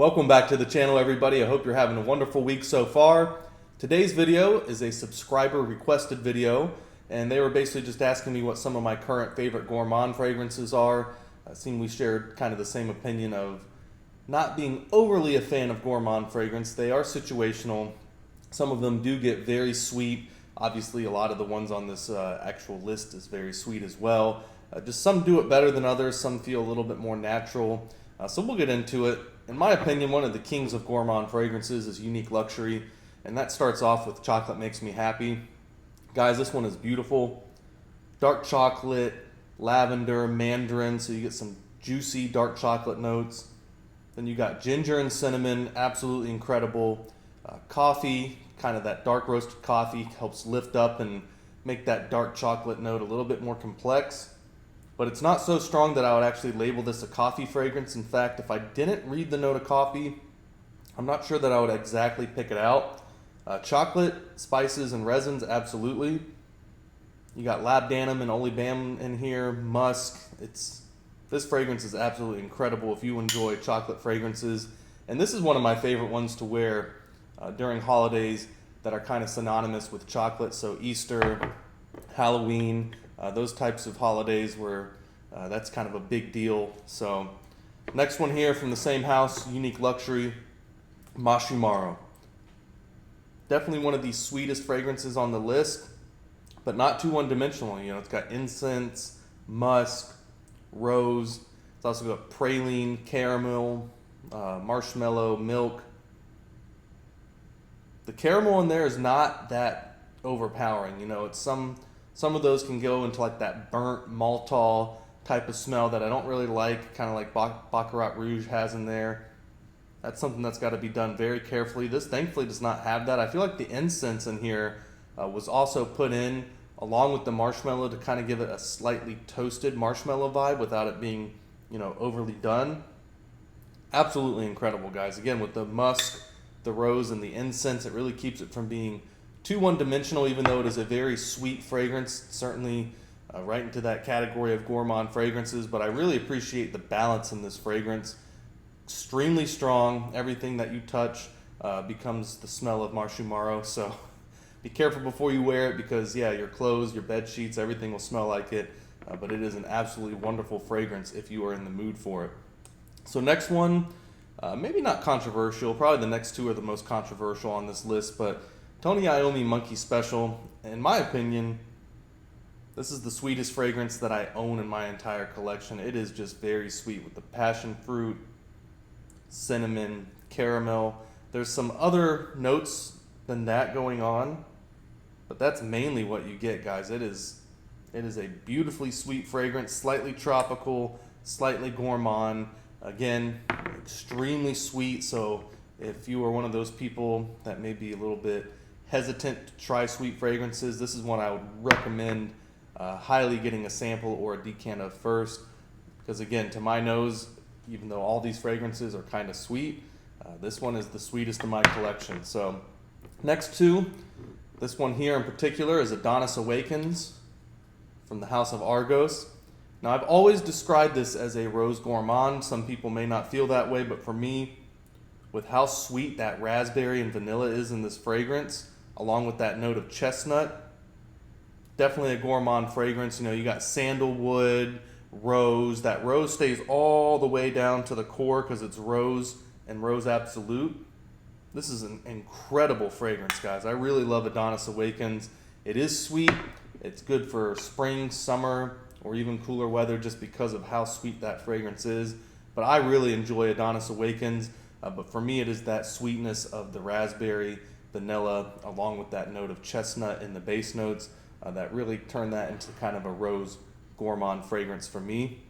Welcome back to the channel, everybody. I hope you're having a wonderful week so far. Today's video is a subscriber requested video, and they were basically just asking me what some of my current favorite gourmand fragrances are. It seemed we shared kind of the same opinion of not being overly a fan of gourmand fragrance. They are situational. Some of them do get very sweet. Obviously, a lot of the ones on this actual list is very sweet as well. Just some do it better than others. Some feel a little bit more natural. So we'll get into it. In my opinion, one of the kings of gourmand fragrances is Unique Luxury, and that starts off with Chocolate Makes Me Happy. Guys, this one is beautiful. Dark chocolate, lavender, mandarin, so you get some juicy dark chocolate notes. Then you got ginger and cinnamon, absolutely incredible. Coffee, kind of that dark roasted coffee, helps lift up and make that dark chocolate note a little bit more complex. But it's not so strong that I would actually label this a coffee fragrance. In fact, if I didn't read the note of coffee, I'm not sure that I would exactly pick it out. Chocolate, spices, and resins, absolutely. You got labdanum and olibam in here, musk. This fragrance is absolutely incredible if you enjoy chocolate fragrances. And this is one of my favorite ones to wear during holidays that are kind of synonymous with chocolate. So Easter, Halloween, those types of holidays where that's kind of a big deal. So next one here from the same house, Unique Luxury, Marshmallow. Definitely one of the sweetest fragrances on the list, but not too one-dimensional. You know, it's got incense, musk, rose. It's also got praline, caramel, marshmallow, milk. The caramel in there is not that overpowering. You know, it's some of those can go into like that burnt maltol type of smell that I don't really like, kind of like Baccarat Rouge has in there. That's something that's got to be done very carefully. This thankfully does not have that. I feel like the incense in here was also put in along with the marshmallow to kind of give it a slightly toasted marshmallow vibe without it being, you know, overly done. Absolutely incredible, guys. Again, with the musk, the rose, and the incense, it really keeps it from being too one-dimensional, even though it is a very sweet fragrance, certainly right into that category of gourmand fragrances. But I really appreciate the balance in this fragrance. Extremely strong. Everything that you touch becomes the smell of marshmallow. So be careful before you wear it because, yeah, your clothes, your bed sheets, everything will smell like it. But it is an absolutely wonderful fragrance if you are in the mood for it. So next one, maybe not controversial. Probably the next two are the most controversial on this list, but Tony Iommi Monkey Special. In my opinion, this is the sweetest fragrance that I own in my entire collection. It is just very sweet with the passion fruit, cinnamon, caramel. There's some other notes than that going on, but that's mainly what you get, guys. It is a beautifully sweet fragrance, slightly tropical, slightly gourmand. Again, extremely sweet. So if you are one of those people that may be a little bit hesitant to try sweet fragrances, this is one I would recommend highly getting a sample or a decant of first. Because again, to my nose, even though all these fragrances are kind of sweet, this one is the sweetest in my collection. So next two, this one here in particular is Adonis Awakens from the House of Argos. Now, I've always described this as a rose gourmand. Some people may not feel that way, but for me, with how sweet that raspberry and vanilla is in this fragrance, along with that note of chestnut, definitely a gourmand fragrance. You know, you got sandalwood, rose. That rose stays all the way down to the core because it's rose and rose absolute. This is an incredible fragrance, guys. I really love Adonis Awakens. It is sweet. It's good for spring, summer, or even cooler weather just because of how sweet that fragrance is. But I really enjoy Adonis Awakens. But for me, it is that sweetness of the raspberry, vanilla, along with that note of chestnut in the base notes that really turn that into kind of a rose gourmand fragrance for me.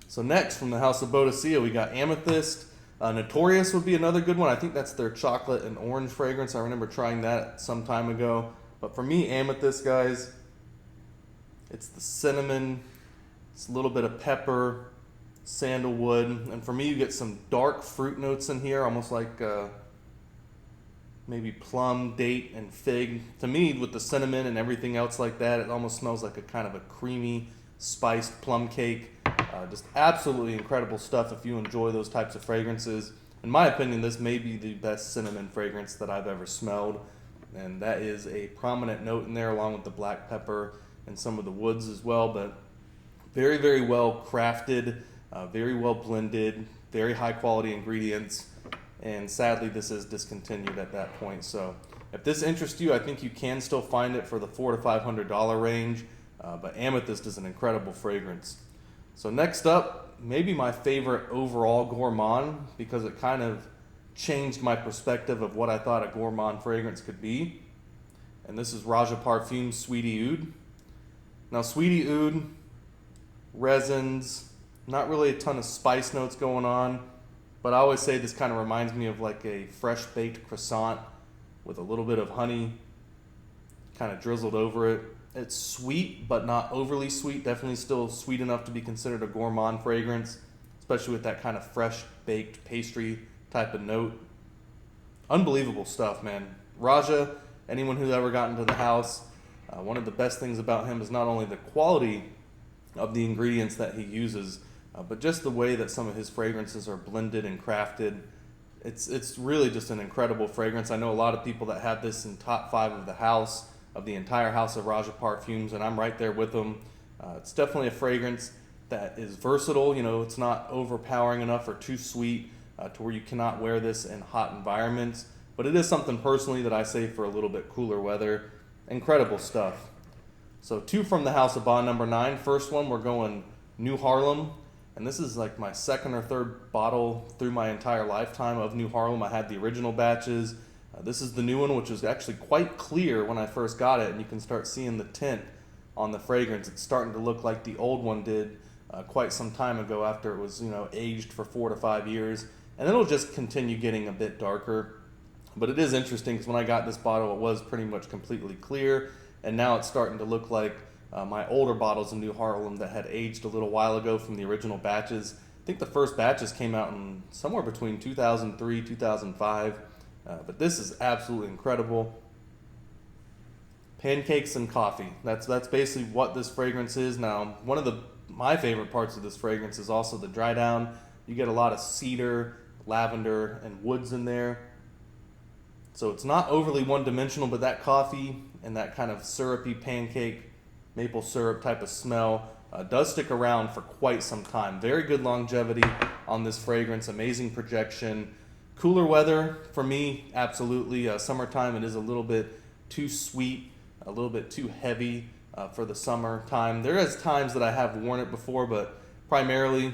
So next, from the House of Boadicea, we got Amethyst. Notorious would be another good one. I think that's their chocolate and orange fragrance. I remember trying that some time ago. But for me, Amethyst, guys, it's the cinnamon, it's a little bit of pepper, sandalwood, and for me, you get some dark fruit notes in here, almost like maybe plum, date, and fig. To me, with the cinnamon and everything else like that, it almost smells like a kind of a creamy, spiced plum cake. Just absolutely incredible stuff if you enjoy those types of fragrances. in my opinion, this may be the best cinnamon fragrance that I've ever smelled. And that is a prominent note in there, along with the black pepper and some of the woods as well. But very, very well crafted, very well blended, very high quality ingredients. And sadly, this is discontinued at that point. So if this interests you, I think you can still find it for the $400 to $500 range. But Amethyst is an incredible fragrance. So next up, maybe my favorite overall gourmand, because it kind of changed my perspective of what I thought a gourmand fragrance could be. And this is Raja Parfum's Sweetie Oud. Now, Sweetie Oud, resins, not really a ton of spice notes going on, but I always say this kind of reminds me of like a fresh baked croissant with a little bit of honey kind of drizzled over it. It's sweet, but not overly sweet. Definitely still sweet enough to be considered a gourmand fragrance, especially with that kind of fresh baked pastry type of note. Unbelievable stuff, man. Raja, anyone who's ever gotten to the house, one of the best things about him is not only the quality of the ingredients that he uses, but just the way that some of his fragrances are blended and crafted. It's really just an incredible fragrance. I know a lot of people that have this in top 5 of the house, of the entire house of Raja Parfums, and I'm right there with them. It's definitely a fragrance that is versatile. You know, it's not overpowering enough or too sweet to where you cannot wear this in hot environments. But it is something personally that I say for a little bit cooler weather. Incredible stuff. So 2 from the house of Bond number 9. First one, we're going New Harlem. And this is like my 2nd or 3rd bottle through my entire lifetime of New Harlem. I had the original batches. This is the new one, which was actually quite clear when I first got it. And you can start seeing the tint on the fragrance. It's starting to look like the old one did quite some time ago after it was, aged for 4 to 5 years. And it'll just continue getting a bit darker. But it is interesting because when I got this bottle, it was pretty much completely clear. And now it's starting to look like my older bottles of New Harlem that had aged a little while ago from the original batches. I think the first batches came out in somewhere between 2003, 2005. But this is absolutely incredible. Pancakes and coffee. That's basically what this fragrance is. Now, one of my favorite parts of this fragrance is also the dry down. You get a lot of cedar, lavender, and woods in there. So it's not overly one-dimensional, but that coffee and that kind of syrupy pancake, maple syrup type of smell does stick around for quite some time. Very good longevity on this fragrance, amazing projection. Cooler weather, for me, absolutely. Summertime, it is a little bit too sweet, a little bit too heavy for the summertime. There is times that I have worn it before, but primarily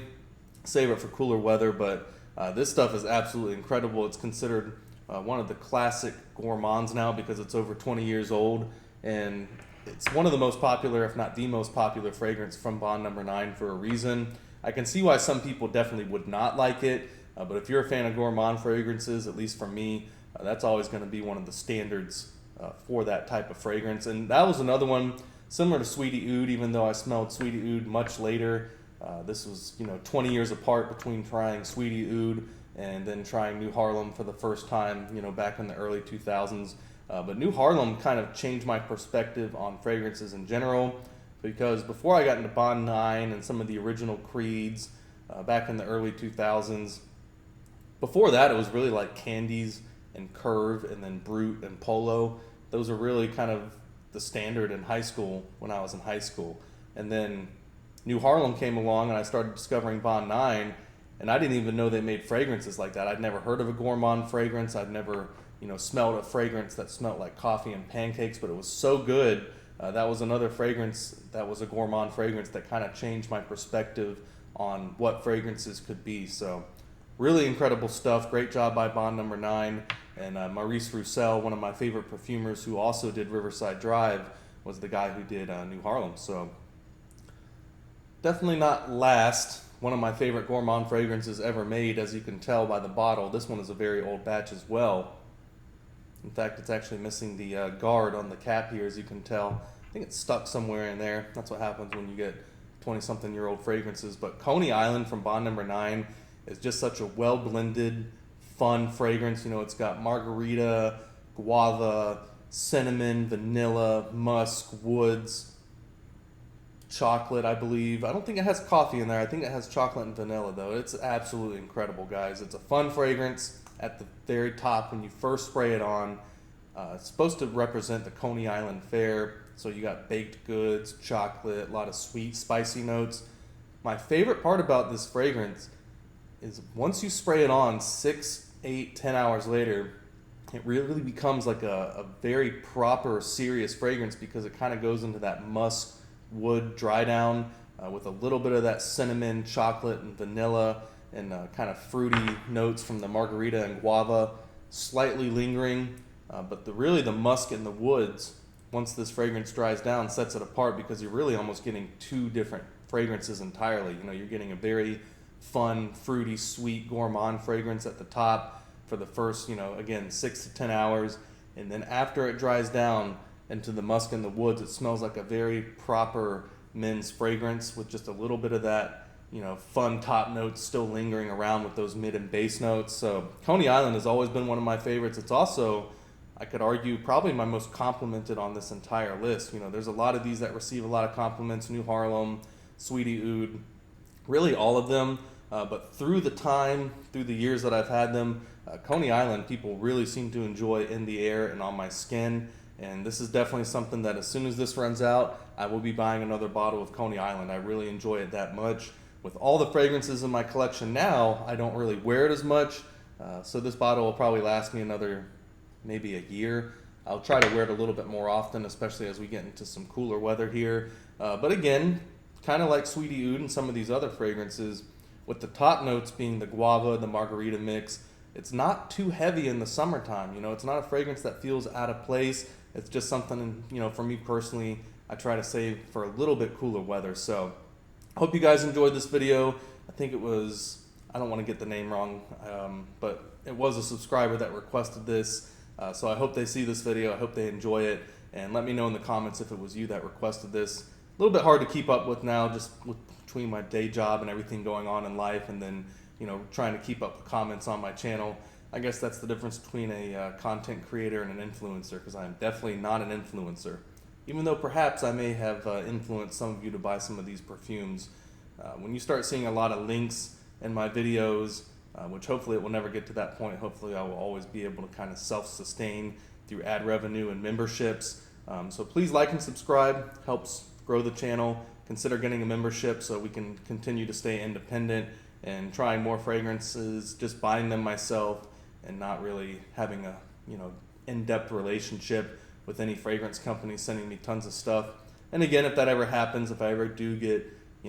save it for cooler weather. But this stuff is absolutely incredible. It's considered one of the classic gourmands now because it's over 20 years old, and it's one of the most popular, if not the most popular fragrance from Bond number 9 for a reason. I can see why some people definitely would not like it, but if you're a fan of gourmand fragrances, at least for me, that's always going to be one of the standards for that type of fragrance. And that was another one similar to Sweetie Oud, even though I smelled Sweetie Oud much later. This was 20 years apart between trying Sweetie Oud and then trying New Harlem for the first time, back in the early 2000s. But New Harlem kind of changed my perspective on fragrances in general, because before I got into Bond 9 and some of the original Creeds back in the early 2000s, before that it was really like Candies and Curve and then Brut and Polo. Those are really kind of the standard in high school when I was in high school. And then New Harlem came along and I started discovering Bond 9, and I didn't even know they made fragrances like that. I'd never heard of a gourmand fragrance. I'd never smelled a fragrance that smelled like coffee and pancakes, but it was so good. That was another fragrance that was a gourmand fragrance that kind of changed my perspective on what fragrances could be. So really incredible stuff. Great job by Bond number 9. And Maurice Roussel, one of my favorite perfumers who also did Riverside Drive, was the guy who did New Harlem. So definitely not last. One of my favorite gourmand fragrances ever made, as you can tell by the bottle. This one is a very old batch as well. In fact, it's actually missing the guard on the cap here, as you can tell. I think it's stuck somewhere in there. That's what happens when you get 20-something-year-old fragrances. But Coney Island from Bond number 9 is just such a well-blended, fun fragrance. It's got margarita, guava, cinnamon, vanilla, musk, woods. chocolate, I believe. I don't think it has coffee in there. I think it has chocolate and vanilla, though. It's absolutely incredible, guys. It's a fun fragrance at the very top when you first spray it on. It's supposed to represent the Coney Island Fair. So you got baked goods, chocolate, a lot of sweet, spicy notes. My favorite part about this fragrance is once you spray it on 6, 8, 10 hours later, it really becomes like a very proper, serious fragrance because it kind of goes into that musk wood dry down with a little bit of that cinnamon, chocolate, and vanilla, and kind of fruity notes from the margarita and guava, slightly lingering. But really the musk and the woods, once this fragrance dries down, sets it apart because you're really almost getting two different fragrances entirely. You know, you're getting a very fun, fruity, sweet gourmand fragrance at the top for the first, again, 6 to 10 hours. And then after it dries down into the musk and the woods, it smells like a very proper men's fragrance with just a little bit of that, fun top notes still lingering around with those mid and base notes. So Coney Island has always been one of my favorites. It's also, I could argue, probably my most complimented on this entire list. There's a lot of these that receive a lot of compliments, New Harlem, Sweetie Oud, really all of them. But through the years that I've had them, Coney Island people really seem to enjoy in the air and on my skin. And this is definitely something that as soon as this runs out, I will be buying another bottle of Coney Island. I really enjoy it that much. With all the fragrances in my collection now, I don't really wear it as much. So this bottle will probably last me another maybe a year. I'll try to wear it a little bit more often, especially as we get into some cooler weather here. But again, kind of like Sweetie Oud and some of these other fragrances, with the top notes being the guava, the margarita mix, it's not too heavy in the summertime. It's not a fragrance that feels out of place. It's just something, for me personally, I try to save for a little bit cooler weather. So I hope you guys enjoyed this video. I think it was, I don't want to get the name wrong, but it was a subscriber that requested this. So I hope they see this video. I hope they enjoy it. And let me know in the comments if it was you that requested this. A little bit hard to keep up with now, just between my day job and everything going on in life, and then trying to keep up with comments on my channel. I guess that's the difference between a content creator and an influencer, because I am definitely not an influencer, even though perhaps I may have influenced some of you to buy some of these perfumes. When you start seeing a lot of links in my videos, which hopefully it will never get to that point, hopefully I will always be able to kind of self-sustain through ad revenue and memberships. So please like and subscribe, helps grow the channel. Consider getting a membership so we can continue to stay independent and trying more fragrances, just buying them myself and not really having a in-depth relationship with any fragrance company sending me tons of stuff. And again, if that ever happens, if I ever do get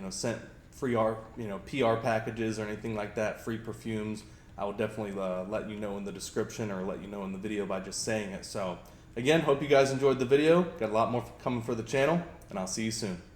sent free PR packages or anything like that, free perfumes, I will definitely let you know in the description or let you know in the video by just saying it. So again, hope you guys enjoyed the video. Got a lot more coming for the channel, and I'll see you soon.